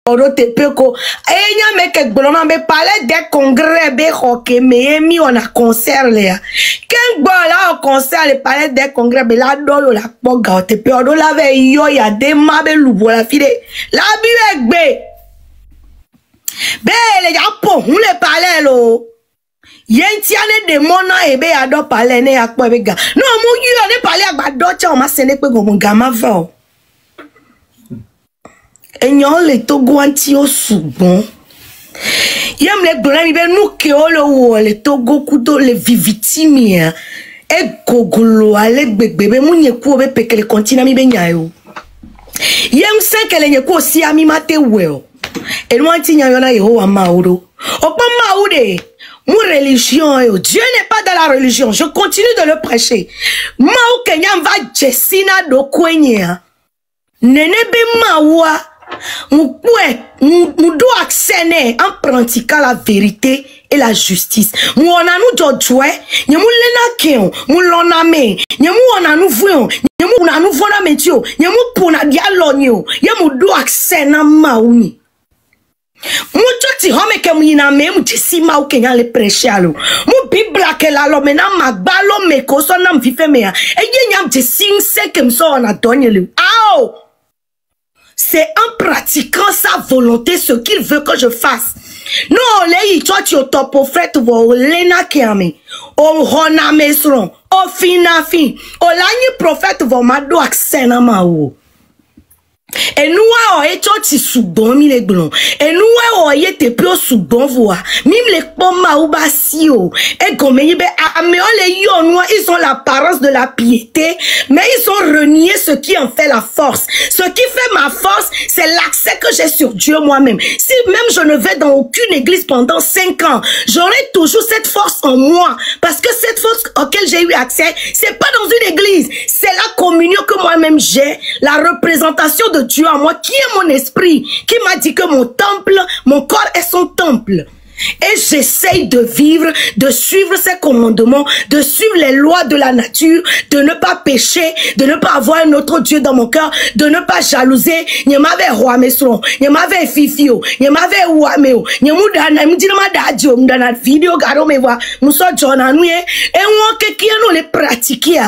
Tepeko enya meke gbolona be palais des congrès be hoke me mi on a concert là ken gbola au concert le palais des congrès be la do la poga tepe odo la ve yo ya de ma be lubo la fide la bi egbe be le ya po hun le palais lo yentiane de mona ebe ya do palais ne akpo be ga no mu yo ne palais agbado cha o ma se ne pe go mo ga ma va o Enyon le Togo anti o soubon. Yem le blami be nou ke o le Togo kudo le vivitimia. E gogolo ale bebe mounye ku be peke le kontina mi be nyayo. Yem se ke le nyeko si ami mate weo. E nou anti nyayo na yeho wa maodo. Opa maoude. Mon religion, Dieu n'est pas dans la religion. Je continue de le prêcher. Mao kenyam va Jessina do kwenye. Nene be mawa. Nous doit accéder en pratiquant la vérité et la justice. Nous on a nous joie, nous lena keo, nous l'oname, nous on a nous voyons, nous on a nous voyons metio, nous pour na dialonio, nous doit accéder na mauni. Mucho ti home ke muyina me mutisi ma u kenya le prêcher alo. Mu bibla ke la lo mena magbalo me ko so na mfife me ya. E ye nyam ti sing se ke mso on a donné le. Ao! C'est en pratiquant sa volonté ce qu'il veut que je fasse. Non, les toi tu au top au frère tu vas au lena kiame. Au hona mesron. Au finafi. Au lani prophète va mado accès na maou. Et nous on est ti soubon mi les blons. Et nous on est te plus soubon voix. Mim les poma ou basio. Et comme ils ont l'apparence de la piété, mais ils ont renié ce qui en fait la force. Ce qui fait ma force, c'est l'accès que j'ai sur Dieu moi-même. Si même je ne vais dans aucune église pendant 5 ans, j'aurai toujours cette force en moi. Parce que cette force auquel j'ai eu accès, c'est pas dans une église. C'est la communion que moi-même j'ai, la représentation de Dieu en moi, qui est mon esprit, qui m'a dit que mon temple, mon corps est son temple. Et j'essaye de vivre, de suivre ses commandements, de suivre les lois de la nature, de ne pas pécher, de ne pas avoir un autre Dieu dans mon cœur, de ne pas jalouser. N'y m'avait roi mesron, n'y m'avait fifio, n'y m'avait ouameo, n'y m'oudana, m'dina madadio, m'dana vidéo garo me voix, m'so John anouye, et moi que qui nous les pratiquer,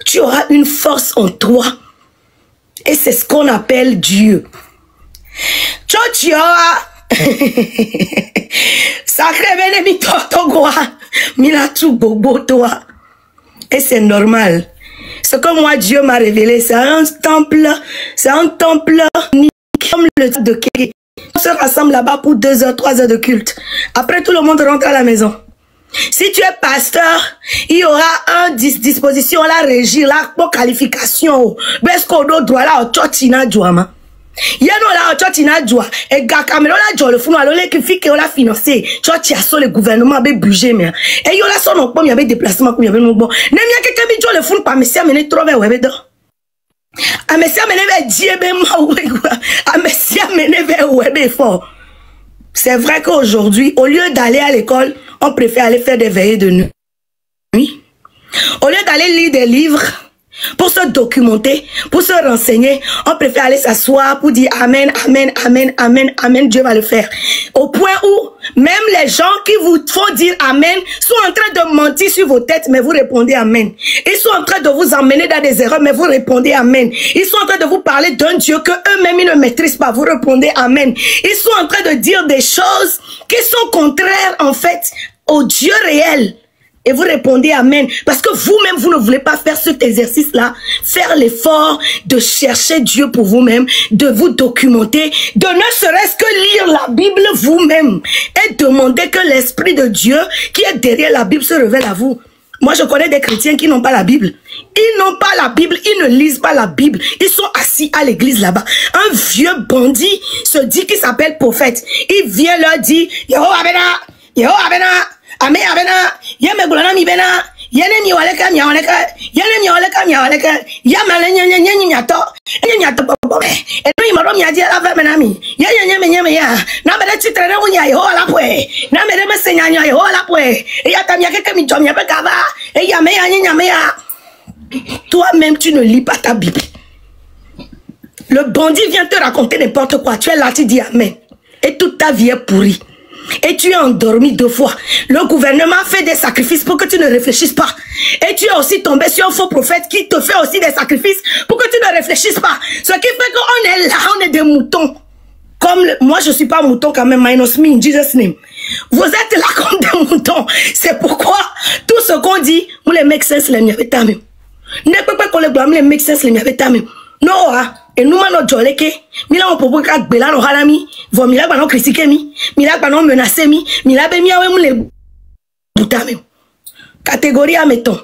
tu auras une force en toi. Et c'est ce qu'on appelle Dieu. Tchotchia. Sacré bénémi togoa. Milatu bobo toi. Et c'est normal. Ce que moi Dieu m'a révélé, c'est un temple. C'est un temple comme le de Kéké. On se rassemble là-bas pour 2 heures, 3 heures de culte. Après tout le monde rentre à la maison. Si tu es pasteur, il y aura une disposition, la régie, la qualification. Parce qu'on doit droit là, au chotina douama. Il y a là, au chotina doua. Et gakamelo la joie le fou, alors les qui fait qu'on l'a financé. Chotia so le gouvernement avait bougé, mais. Et il y a là son nom, il y avait déplacement, il y avait mon bon. N'aime bien quelqu'un qui joue le fou, pas messia, mais ne trouve ouais, d'or. A messia, mais ne dire, ben, moi, a messia, mais ne ouais, fort. C'est vrai qu'aujourd'hui, au lieu d'aller à l'école, on préfère aller faire des veillées de nuit. Au lieu d'aller lire des livres, pour se documenter, pour se renseigner, on préfère aller s'asseoir pour dire Amen, Amen, Amen, Amen, Amen, Dieu va le faire. Au point où, même les gens qui vous font dire Amen sont en train de mentir sur vos têtes, mais vous répondez Amen. Ils sont en train de vous emmener dans des erreurs, mais vous répondez Amen. Ils sont en train de vous parler d'un Dieu que eux-mêmes ils ne maîtrisent pas, vous répondez Amen. Ils sont en train de dire des choses qui sont contraires, en fait, au Dieu réel. Et vous répondez Amen. Parce que vous-même, vous ne voulez pas faire cet exercice-là. Faire l'effort de chercher Dieu pour vous-même. De vous documenter. De ne serait-ce que lire la Bible vous-même. Et demander que l'Esprit de Dieu qui est derrière la Bible se révèle à vous. Moi, je connais des chrétiens qui n'ont pas la Bible. Ils n'ont pas la Bible. Ils ne lisent pas la Bible. Ils sont assis à l'église là-bas. Un vieux bandit se dit qu'il s'appelle prophète. Il vient leur dire, Yeho Abena, Yeho Abena. Ame abena, yeme gulana mi bena, yene mi waleka, yene mi waleka, yamale nyato, bobe. Et nous imaro mi adia la menami, yeme ya, na bele titre unya yo la pwe, na bele mesenya yo la pwe, et ya tamia keke mi jomia pe kava, et yame ya. Toi-même tu ne lis pas ta Bible. Le bandit vient te raconter n'importe quoi. Tu es là, tu dis amen. Et toute ta vie est pourrie. Et tu es endormi 2 fois. Le gouvernement fait des sacrifices pour que tu ne réfléchisses pas. Et tu es aussi tombé sur un faux prophète qui te fait aussi des sacrifices pour que tu ne réfléchisses pas. Ce qui fait qu'on est là, on est des moutons. Comme moi, je ne suis pas mouton quand même, minus me in Jesus name. Vous êtes là comme des moutons. C'est pourquoi tout ce qu'on dit, vous les make sense, les miens, même. Ne peut pas qu'on les blâme, les make sense, les miens, même. Non, et nous, on joleke, mila on popo ka gbela no halami, vo mila ba no critiquer mi, mila ba no menacer mi, mila be mi awe mu le butame. Catégorie à mettons.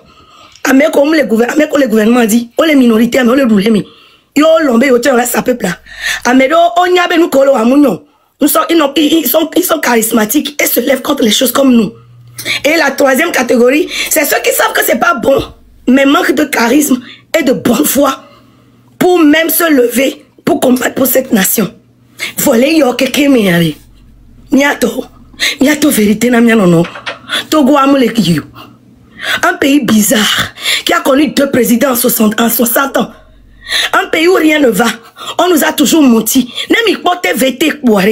Ame comme le gouvernement dit, o les minorités ame o le roulé mi. Yo lombe yo te on sa peuple là. Ame do onya be nous kolo amunyo. Ils sont charismatiques et se lèvent contre les choses comme nous. Et la 3e catégorie, c'est ceux qui savent que c'est pas bon, mais manquent de charisme et de bonne foi pour même se lever pour combattre pour cette nation. Voler yo keke meare. Miato vérité na mianono. Togo amule kiyo. Un pays bizarre qui a connu 2 présidents en 60 ans. Un pays où rien ne va. On nous a toujours menti. Nemi pote vete boire.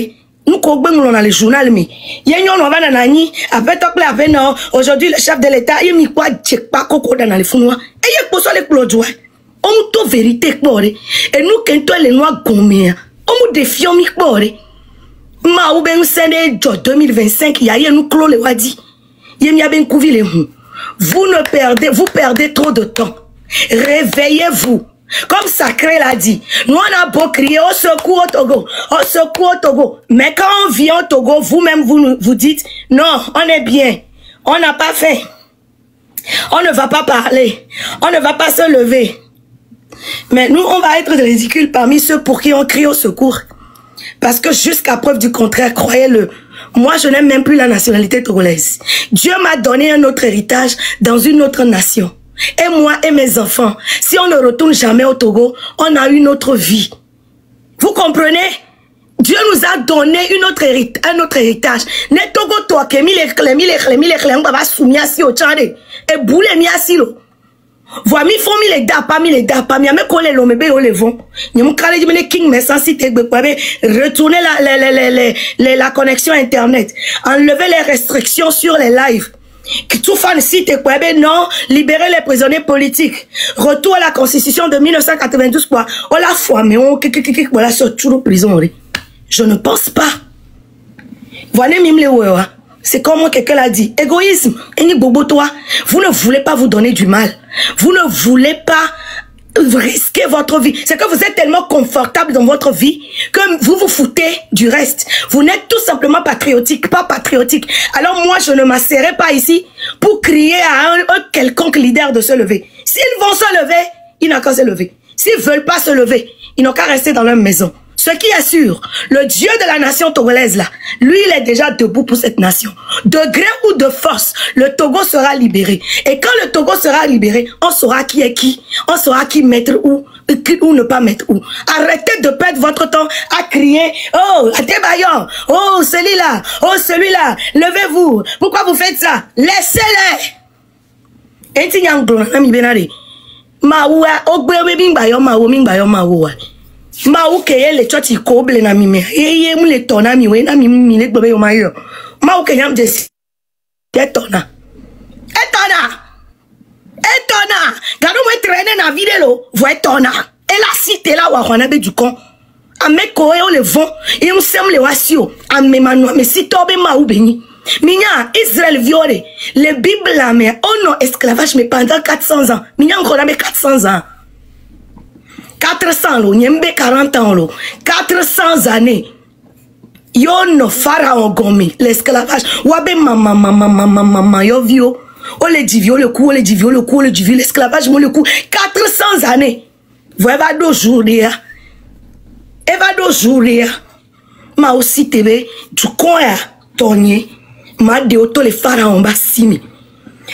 Nous on a le journal mais yenyon on va nanani après top là avec non aujourd'hui le chef de l'état il mi quoi check pas coco dans les funwa et il pose les clodois. On nous to vérité boire et nous quand les noirs gommés on nous défions mi boire. Ma ou ben sende 2025 il y a nous clos les wadi. Yemi a ben couvi les vous perdez trop de temps. Réveillez-vous. Comme Sacré l'a dit, nous on a beau crier au secours au Togo, mais quand on vient au Togo, vous-même vous dites, non, on est bien, on n'a pas faim, on ne va pas parler, on ne va pas se lever. Mais nous, on va être ridicules parmi ceux pour qui on crie au secours. Parce que jusqu'à preuve du contraire, croyez-le, moi je n'aime même plus la nationalité togolaise. Dieu m'a donné un autre héritage dans une autre nation. Et moi et mes enfants, si on ne retourne jamais au Togo, on a une autre vie. Vous comprenez? Dieu nous a donné un autre héritage. Ne Togo toi que mille on va soumettre si au tchade et boule mi asilo. Voilà mi font mi les dapa mi ame kole lo mebe o le vont. Ni mon kale di mene king mais sans citer retourner la connexion internet, enlever les restrictions sur les lives. Qui tout fan site quoi non, libérer les prisonniers politiques, retour à la constitution de 1992 quoi, on la foi mais on voilà sur toujours prison. Je ne pense pas. Voilà c'est comme quelqu'un l'a dit, égoïsme, et bobo toi, vous ne voulez pas vous donner du mal, vous ne voulez pas risquer votre vie. C'est que vous êtes tellement confortable dans votre vie que vous vous foutez du reste. Vous n'êtes tout simplement patriotique, pas patriotique. Alors moi, je ne m'asserai pas ici pour crier à un quelconque leader de se lever. S'ils vont se lever, ils n'ont qu'à se lever. S'ils veulent pas se lever, ils n'ont qu'à rester dans leur maison. Ce qui assure, le Dieu de la nation togolaise là, lui il est déjà debout pour cette nation. De gré ou de force, le Togo sera libéré. Et quand le Togo sera libéré, on saura qui est qui. On saura qui mettre où ne pas mettre où. Arrêtez de perdre votre temps à crier, oh, Atebayon, oh, celui-là, oh, celui-là, levez-vous. Pourquoi vous faites ça? Laissez-les. Et si y a un gros, ami Benare, Maoua, Ogbe, Mingbayon, Maoua. Ma ou keye le choti koble na mi me ye mu le tona mi we na mi le gbe yo ma yo ma ou keye am de etona gado mo traîner na vidéo vo etona et la cité là wa kwana be du con ame ko e o le vent et on sème le wasio ame manu me si tobe ma ou beni minya Israël violé les bible là mais on non esclavage mais pendant 400 ans minya encore na 400 ans 400 lo, nyembe 40 ans lo, 400 années. Yon pharaon gomi, l'esclavage. Wabe mama, yo vio. O le divio le coup, l'esclavage mo le coup. 400 années. Vous eva do journée. Ma aussi tebe, du coin tonye. Ma de auto le pharaon basimi.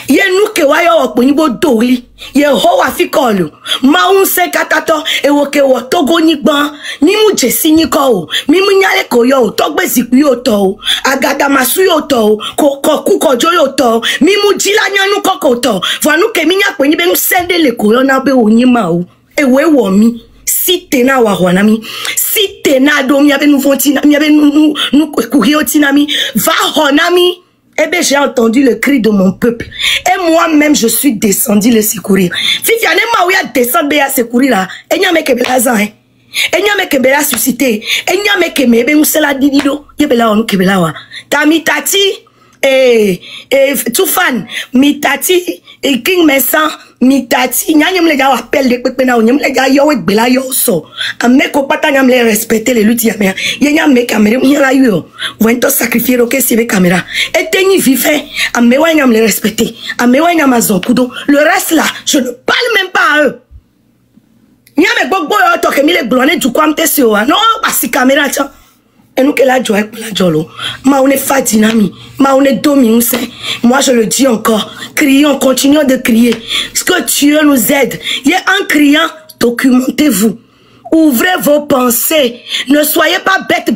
Ye nou ke wayo okponibo dori ye ho wa fikolo ma un se katato e wo ke wo togo nigban ni mu jesi ni ko mi mu nyale ko yo togbe ziku yo to agada masu yo to ko ku ko jo yo to mi mu jila nyanu ko to fo anu ke mi nya pe ni be sende le ko yo na be onyi ma o e we wo mi si tena warouanami, si tena do miabe nous fontina, miabe nous courir tinami, va honami. Eh bien, j'ai entendu le cri de mon peuple. Et moi-même, je suis descendu le secourir. Fifiane Maouya descend à secourir là. Et n'y a mec qui zan. Et n'y a mec qui a suscité. Et n'y a mec qui m'a moussela didido. Yebela on kebela wa. Tami tati Toufan, mitati King Messan, mitati nyanyem les gars appellent les pépena nyem les gars yo bela yo so. Ameko pata nyam les respecter les luttes yamé. Yenya me caméra nyala yo. Vento sacrifier OK si avec caméra. Et teni vivre amewa nyam les respecter. Amewa nyam azon kudo. Le reste là, je ne parle même pas à eux. Nyame gbogbo yo to ke mi le glone du kwamte se o. Non, parce que caméra tiens. Et nous que la joie pour la jolo. Ma on est fatinami. Ma on est domi. Moi je le dis encore. Crions, continuons de crier. Ce que Dieu nous aide. Il y a un criant, documentez-vous. Ouvrez vos pensées. Ne soyez pas bête.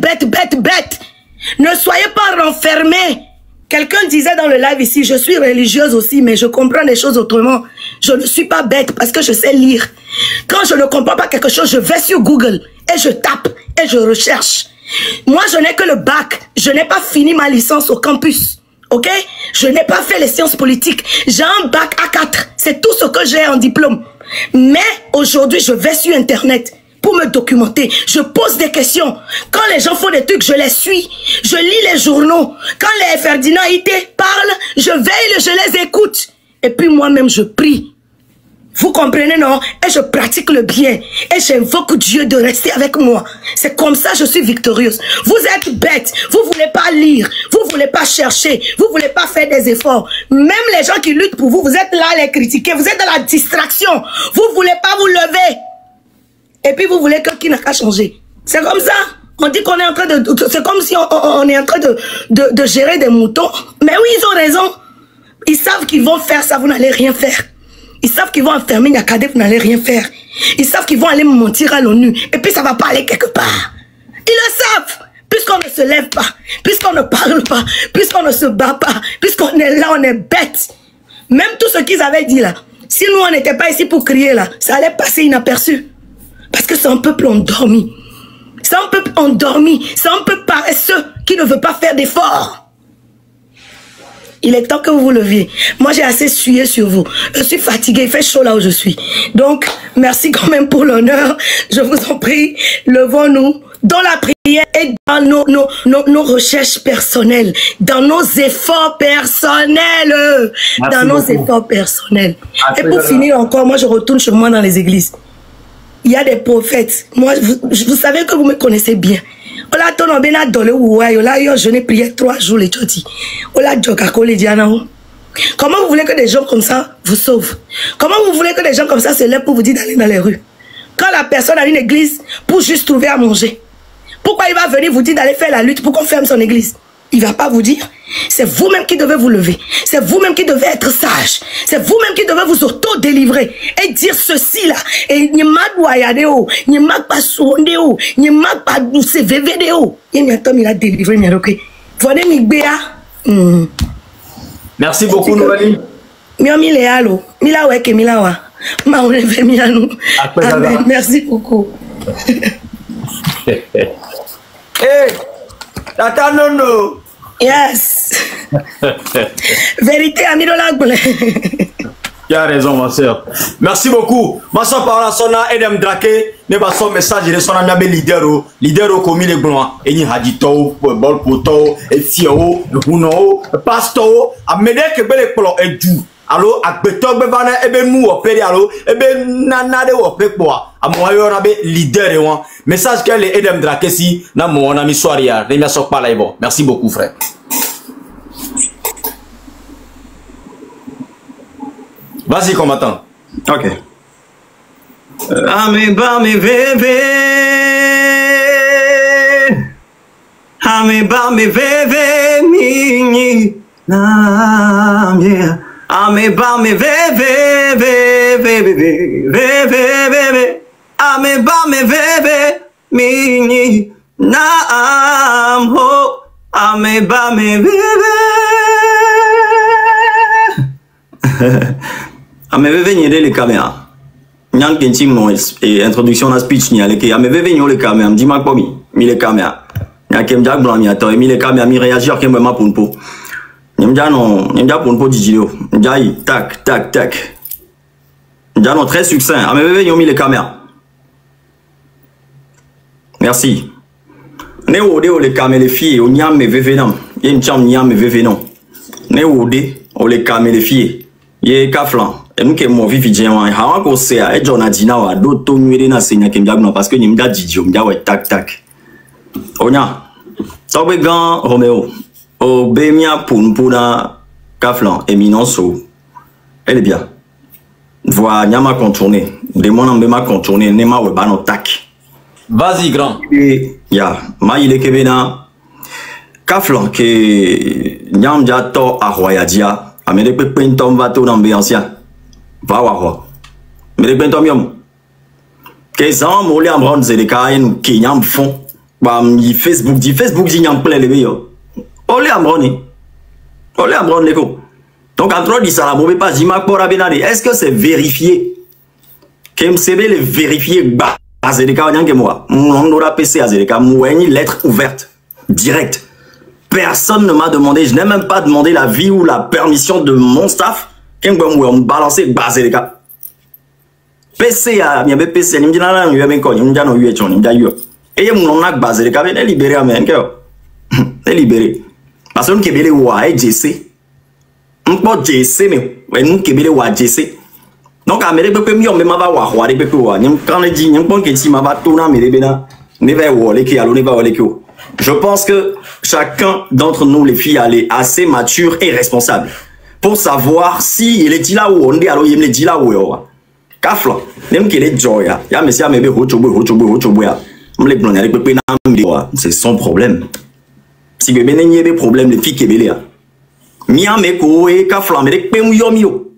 Ne soyez pas renfermés. Quelqu'un disait dans le live ici, je suis religieuse aussi, mais je comprends les choses autrement. Je ne suis pas bête parce que je sais lire. Quand je ne comprends pas quelque chose, je vais sur Google et je tape et je recherche. Moi, je n'ai que le bac. Je n'ai pas fini ma licence au campus. Ok? Je n'ai pas fait les sciences politiques. J'ai un bac A4. C'est tout ce que j'ai en diplôme. Mais aujourd'hui, je vais sur Internet pour me documenter. Je pose des questions. Quand les gens font des trucs, je les suis. Je lis les journaux. Quand les Ferdinand Ité parlent, je veille, je les écoute. Et puis moi-même, je prie. Vous comprenez, non? Et je pratique le bien. Et j'invoque Dieu de rester avec moi. C'est comme ça que je suis victorieuse. Vous êtes bêtes. Vous ne voulez pas lire. Vous ne voulez pas chercher. Vous ne voulez pas faire des efforts. Même les gens qui luttent pour vous, vous êtes là à les critiquer. Vous êtes dans la distraction. Vous ne voulez pas vous lever. Et puis vous voulez que qui n'a qu'à changer. C'est comme ça. On dit qu'on est en train de... C'est comme si on est en train de gérer des moutons. Mais oui, ils ont raison. Ils savent qu'ils vont faire ça, vous n'allez rien faire. Ils savent qu'ils vont enfermer Nyakade, vous n'allez rien faire. Ils savent qu'ils vont aller mentir à l'ONU. Et puis ça va pas aller quelque part. Ils le savent. Puisqu'on ne se lève pas. Puisqu'on ne parle pas. Puisqu'on ne se bat pas. Puisqu'on est là, on est bête. Même tout ce qu'ils avaient dit là. Si nous, on n'était pas ici pour crier là, ça allait passer inaperçu. Parce que c'est un peuple endormi. C'est un peuple endormi. C'est un peuple paresseux qui ne veut pas faire d'efforts. Il est temps que vous vous leviez. Moi, j'ai assez sué sur vous. Je suis fatiguée. Il fait chaud là où je suis. Donc, merci quand même pour l'honneur. Je vous en prie, levons-nous dans la prière et dans nos recherches personnelles, dans nos efforts personnels. Merci dans beaucoup. Nos efforts personnels. Et pour finir encore, moi, je retourne chez moi dans les églises. Il y a des prophètes. Moi, vous savez que vous me connaissez bien. Ola tono bena dole ouai, ola yo je n'ai prié 3 jours les tchoti. Ola joka kole diana. Comment vous voulez que des gens comme ça vous sauvent? Comment vous voulez que des gens comme ça se lèvent pour vous dire d'aller dans les rues? Quand la personne a une église pour juste trouver à manger, pourquoi il va venir vous dire d'aller faire la lutte pour qu'on ferme son église? Il va pas vous dire. C'est vous-même qui devez vous lever. C'est vous-même qui devez être sage. C'est vous-même qui devez vous auto-délivrer et dire ceci là. Et n'y m'a doyadeo, n'y m'a pas sondeo, n'y m'a pas douce vévédeo. Et n'y a pas mis à délivrer, n'y a ok. Venez m'y béa. Merci beaucoup, Noali. Mia miléalo, mila weke milawa. Ma on est mianou. Merci beaucoup. Hey, Tata Nono. Yes. Vérité, ami de la Tu as raison, ma soeur. Merci beaucoup. Ma soeur, par la sona, Edem Drake, ne pas son message, il est son ami leader comme il est blanc. Et ni hadito, bol poto, et fio, huno, pasto, a m'aider que bel écolo et du. Alors, à beto bevana, ebe mou opéré, alors, ebe nanade opé quoi. A moi, yon abe leader et one. Message qu'elle est Edem Drake si, na mon ami soiria. Ne m'y sort pas là, merci beaucoup, frère. Vas-y, combattant. Ok. Ame ba me veve. Ame ba me veve mini. Na mia. Ame ba me veve veve. Ame ba me veve mini. Na amho. Ame ba me veve. Ame veve nyere le caméra. Nyan kentim non et introduction à speech ni aleke ame veve nyo le caméra me dit ma pomi mi le caméra nya kem jak blanc mi ato mi le caméra mi réagir kem ma pour po nyamja non nyamja pour po dijilo njai tac tac tac njia non très succinct ame veve nyo mi le caméra merci ne ode o le caméra les filles o nyam me veve non yen cham nyam me veve non ne ode o le caméra les filles ye kaflan et nous qui mon vivi diamant ha ko se a e jona dina wa do to nwere na senya ke mbiagno parce que nyimda didio mdia wa tac tac onya so be gan Romeo o be mia punpuna kaflan éminence elle est bien voix nyama contourner de mon ambe ma contourner ne ma we ba no tac vas-y grand ya ma ile ke bena kaflan ke nyam ja to a royadia amene pe pentom va to nambe ancien va voir mais les bentomium que ça mo le amron c'est des caïn qui nyam fond ba mi Facebook dit nyam plein les meilleurs o le amron les ko donc entre dit ça la mauvais pas jima pora benade est-ce que c'est vérifié que MCB le vérifier ba c'est des caïn que moi on doit PC à des caïn moi une lettre ouverte directe personne ne m'a demandé je n'ai même pas demandé l'avis ou la permission de mon staff on balancer base les gars PC a mi be PC ni mjina na yo ben ko ni mjana yo echon ni mjayo et mon nak base les gars ben libéré amen que est libéré parce que kebele wa e JC on pas JC mais nous kebele wa JC donc amere be mi on be ma ba wa de be wa ni quand le dit ni bon que si ma ba to na me be na ne va wo le ki alo ne va wo le ki. Je pense que chacun d'entre nous les filles est assez mature et responsable pour savoir si il est là où on est alors il me dit là où on kafla même qu'il est joya ya mais si a mebe hochobo ya me le blonner pepe na c'est son problème si bébé n'y a problème les filles kebele ya mi a me ko e kafla me pe mu yo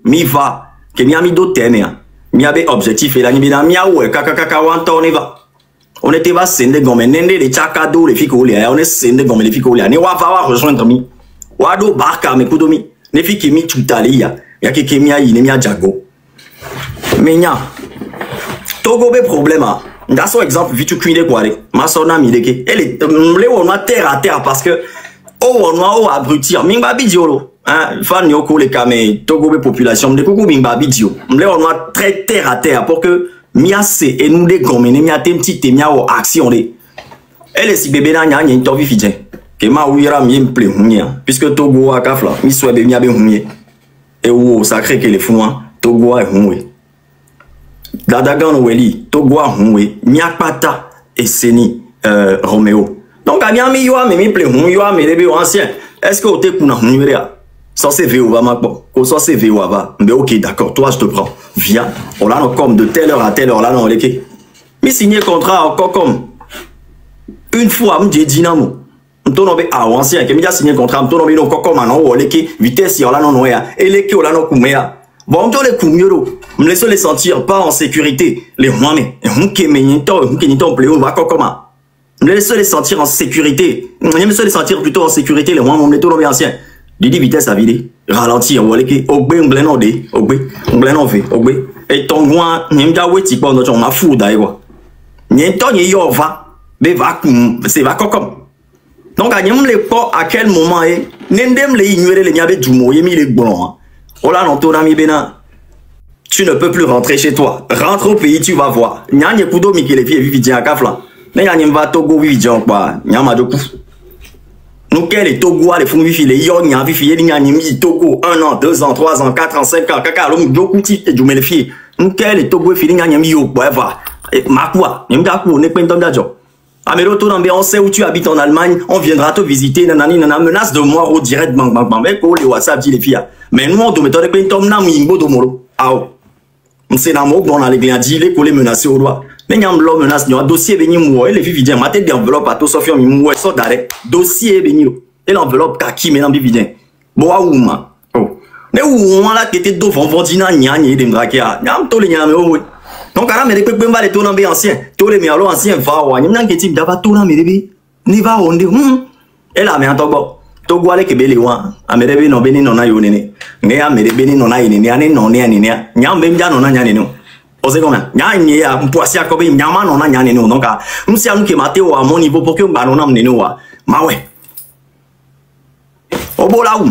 mi va que mi a mi do tene ya mi a be objectif et la ni bina mi a ouais kaka wanta on va on était va sende gomme nende les chakado les filles ko le on est sende gomme les filles ko le ne wa va rejoindre mi wa do barka me kudomi ne fi kemi tutali ya ke kemi ayi ne mi ajago menya togo be problème nda so exemple vitu kuinde kware masona mi deke ele le wona terre à terre parce que o abrutir mingba bidiolo hein fan yoko le kame togo be population de kuku mingba bidio le wona très terre à terre pour que miase et nous de gomene mi atem ti temia o action de ele si bébé na nya interview fidien que ma ouira mi me plaît puisque Togo a kafla mi soit be mi abe hunye et ou sacré que les fouan Togo a hunwe dadagan weli Togo a hunwe mi akpata et seni Romeo donc a mi yo me mi plaît yo me lebe ancien est-ce que o te kuna hunweria ça c'est VO va makbo ko ça c'est VO va mais OK d'accord toi je te prends viens on l'a comme de telle heure à telle heure là non leke mi signer contrat encore comme une fois me dynamo mtono be ancien que mi ja signer contrat mtono be no kokoma no wo leke vitesse yo là non ya eleke o là no kumea bon to le kumyoro me laisse les sentir pas en sécurité les moame et on kemenye to on kenito on play on va kokoma me laisse les sentir en sécurité me laisse les sentir plutôt en sécurité les moame on est tout no ancien Didi vitesse à vider ralentir ou leke ogbe ngleno de ogbe ngleno ve ogbe et ton gwa nyemja weti pa no chon ma fu dai wa nyento nye yo va be va c'est va kokom donc a nyem le po à quel moment e nendem le ignorer le nyabe jumo yemi le gbon o la non to na mi bena tu ne peux plus rentrer chez toi rentre au pays tu vas voir nyanye kudo mi kele vie vivi dia kafla ne nyem va Togo vivi dia kwa nyama de coup nous quel Togo les font wifi les yon ya wifi les nyami Togo 1 an 2 ans 3 ans 4 ans 5 ans kaka l'homme beaucoup ti et jumel fi nous quel Togo fi les nyami yo boeva ma quoi nyamda ko ne pendom dajo amelo to dans on sait où tu habites en Allemagne on viendra te visiter nanani nana menace de mort au direct bang mais ko les WhatsApp dit les filles mais nous on doit mettre pendom na mimbo do moro ao on sait na mo on a les gladi les ko les menacer au droit mais nyam lo menace no dossier beni mo et les filles vidien maté d'enveloppe à tout sofia mi mo so d'arrêt dossier beni et l'enveloppe kaki mais nan vidien bo a ouma oh ne ou on la tete do vendina nyanye de mdrakia nyam to le nyame o donc ala me de pepe mba le to nambe ancien to le mi alo ancien va wa nyam nan keti daba to na me de ni va onde et la me antogo to gwa le kebele wa amerebe no beni no na yo nene ne amere beni no na yene ne ane no ne ane ne nyam be mja no na nyane no On sait combien? Nya ni a poissia comme nyama non na nya ni non donc nous si nous qui maté à mon niveau pour que ba non amné nous ma ouais. Obola ou.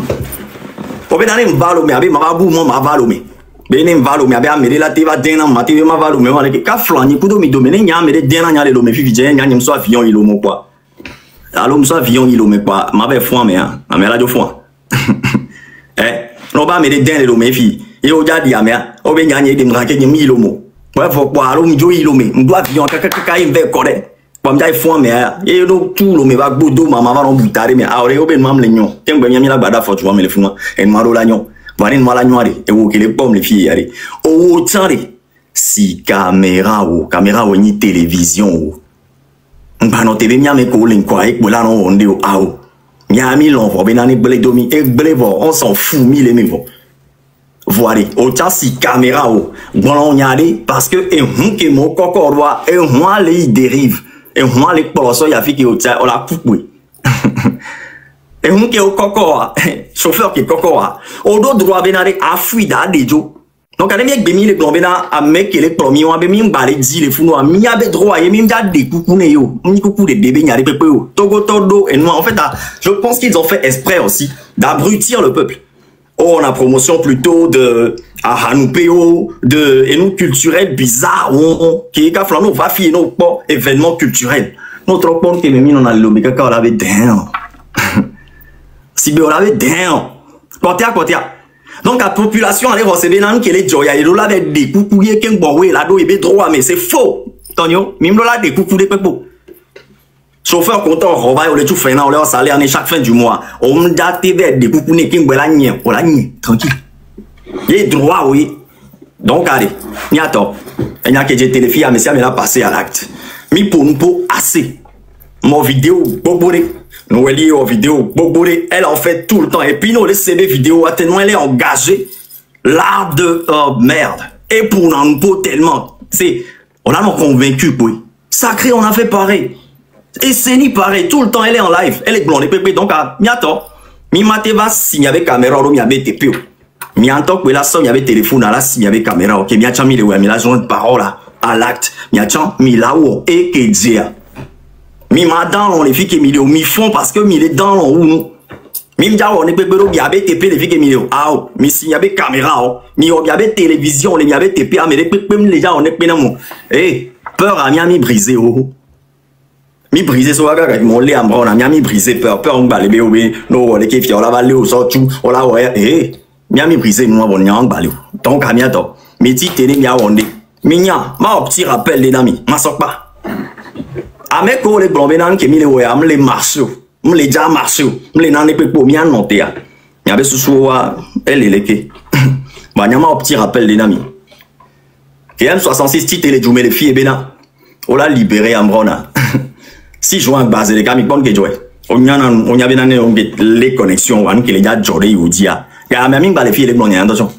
Obedane mbalo me abi ma bu mo ma valo me. Bene mbalo me abi amere la teva dena mati me ma valo me wala ke ka flani kudo mi domene nya amere dena nya le lo me fi je nya nyim so avion ilo mo quoi. Alors so avion ilo me quoi ma be fo me hein. Ma me la jo fo. Eh, no ba me de den le lo me fi. E o ja di amea. Obe nya nya de mra ke nyim ilo mo. Ouais, faut quoi, alors, m'jo ilo me, m'doit avion, kaka, il va correct. Comme ça, il faut, mais, et donc, tout le me va boudou, ma maman, on boutare, mais, ah, on est même les nions. Tiens, ben, y'a la bada, faut, tu vois, mais les fous, et maro l'agnon. Varine, moi, l'agnon, et où, que les pommes, les filles, allez. Oh, tiens, si caméra, ou, ni télévision, ou. Bah, non, TV, mia, me collin, quoi, et, voilà, non, on est au, ah, ou. Mia, mi, l'on, va, ben, blé, domi, et, blé, on s'en fout, mille, mais, bon. Voilà, autant si caméra ou bon on y allait parce que et on que mon coco roi et on les dérive et on les poloso y a fait qui au on la coupe et on que au coco chauffeur qui coco au dos droit benare a fui da dejo donc à les bemi les plombena a mec les promis on a bemi balé dit les fous a mi a be droit et mi da des coucou ne yo mi coucou de bébé y a des pépé togo todo et moi en fait je pense qu'ils ont fait exprès aussi d'abrutir le peuple. Oh, on a promotion plutôt de Hanupeo, de événements culturels bizarres, qui est qu'à flanner, on va fier nos événements culturels. Notre point qui est mis, on a le méca, on l'avait d'un. Si on l'avait d'un. Côté. Donc, la population, allait recevoir qui est joya, il l'avait des coucou, qui est bon, oui, là, il est droit, mais c'est faux. Tonio, même là, des coucou, des pépos. Chauffeur content, on va aller tout faire, on leur salaire chaque fin du mois. On me date des coucou qui me la nienne, on la nienne, tranquille. Il est droit, oui. Donc, allez, n'y a pas. Il y a que j'ai téléphone, mais ça m'a passé à l'acte. Mais pour nous, pour assez. Mon vidéo, boboré. Nous, elle est en vidéo, boboré. Elle en fait tout le temps. Et puis, nous, les CB vidéo, tellement elle est engagée. L'art de, merde. Et pour nous, pas tellement. C'est, on a nous convaincu, oui. Sacré, on a fait pareil. Et c'est ni pareil, tout le temps elle est en live, elle est blonde, pépé, donc à miato, mi mate va si y avait caméra, mi avait TP. Mi entend que là, ça, y avait téléphone, là, si y avait caméra, ok, mi a mis le ouais, mi la joint de parole, à l'acte, mi a mis là où, et que dia. Mi ma dans les filles qui mi font parce que mi est dans l'on, mi me dit, on est pépé, mi avait TP, les filles qui mi mi si y avait caméra, mi y avait télévision, mi avait TP, mais les pépé, les gens, on est pénamo. Eh, peur à mi brisé, oh. Mi brisé so aga avec mon lait à m'en a mi brisé peur on balé bébé no les qui on la valé au sortu on la ouais mi brisé moi bon nyang balé donc à miato mi ti télé mi a wondé mi nya ma petit rappel les amis ma sok pas a me ko les blombe nan ke mi les ouais am les marché me les ja marché me les nan pe po mi an noté ya mi a be sous wa elle les ke ba nya ma petit rappel les amis KM66 ti télé joumé les filles bena on l'a libéré à m'rona. Si je vois un base de camions bon que jouer, on y a bien les connexions, on qui les gars jouer ou dia. Il y a même pas les filles les blondes attention.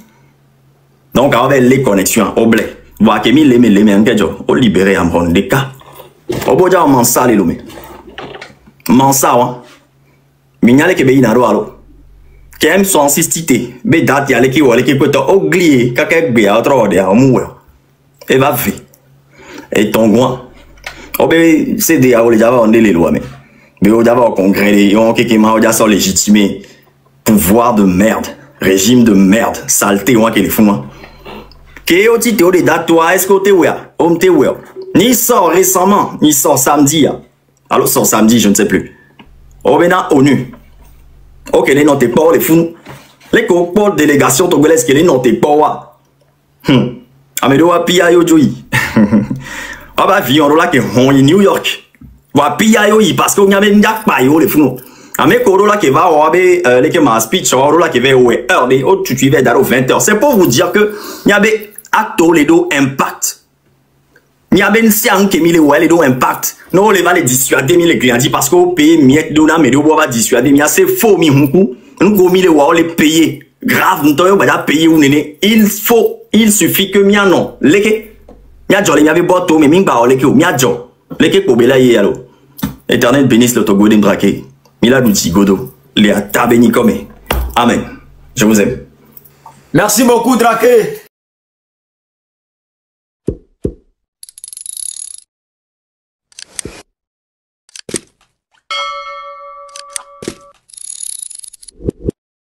Donc avec les connexions au blé, voir que les mêmes que jouer, on libérer un bon des cas. Au bout d'un moment ça les lomé. Mansa wa. Mignale que béina roalo. KM sont insisté, bé date y a les qui ou les qui peut oublier quelque bé à trop de amour. Et va faire. Et ton goin. Oh ben c'est des les Java on les lois mais au Java au congrès on qui m'a déjà sont légitimé pouvoir de merde régime de merde saleté on qui les font que au titre de date toi est-ce que t'es ouais on t'es ouais ni sort récemment ni sort samedi alors sort samedi je ne sais plus oh ben à ONU ok les notés pas les fous les corps délégation togolaise qui les notés pas amedo a pia yo joui ah bah viens là que on est New York va pia yo parce qu'on y a même dak pa yo les fous ah mais ko là qui va au les que ma speech au là qui va ouais heure des autres tu vas dans 20h c'est pour vous dire que il y avait acto les do impact il y a ben siang qui mis les ouais les do impact non les va les dissuader les clients dit parce qu'au pays miette dona mais do va dissuader mais c'est faux mi hunku nous go mi les ouais les payer grave nous doit pas payer ou néné il suffit que mia non les Mia jolé mia boto mais mingba oleke o mia jo leke ko bela yelo Éternel bénisse le Togo d'Embraqué Mila Douti Godo les a tabéni comme amen je vous aime. Merci beaucoup Draké.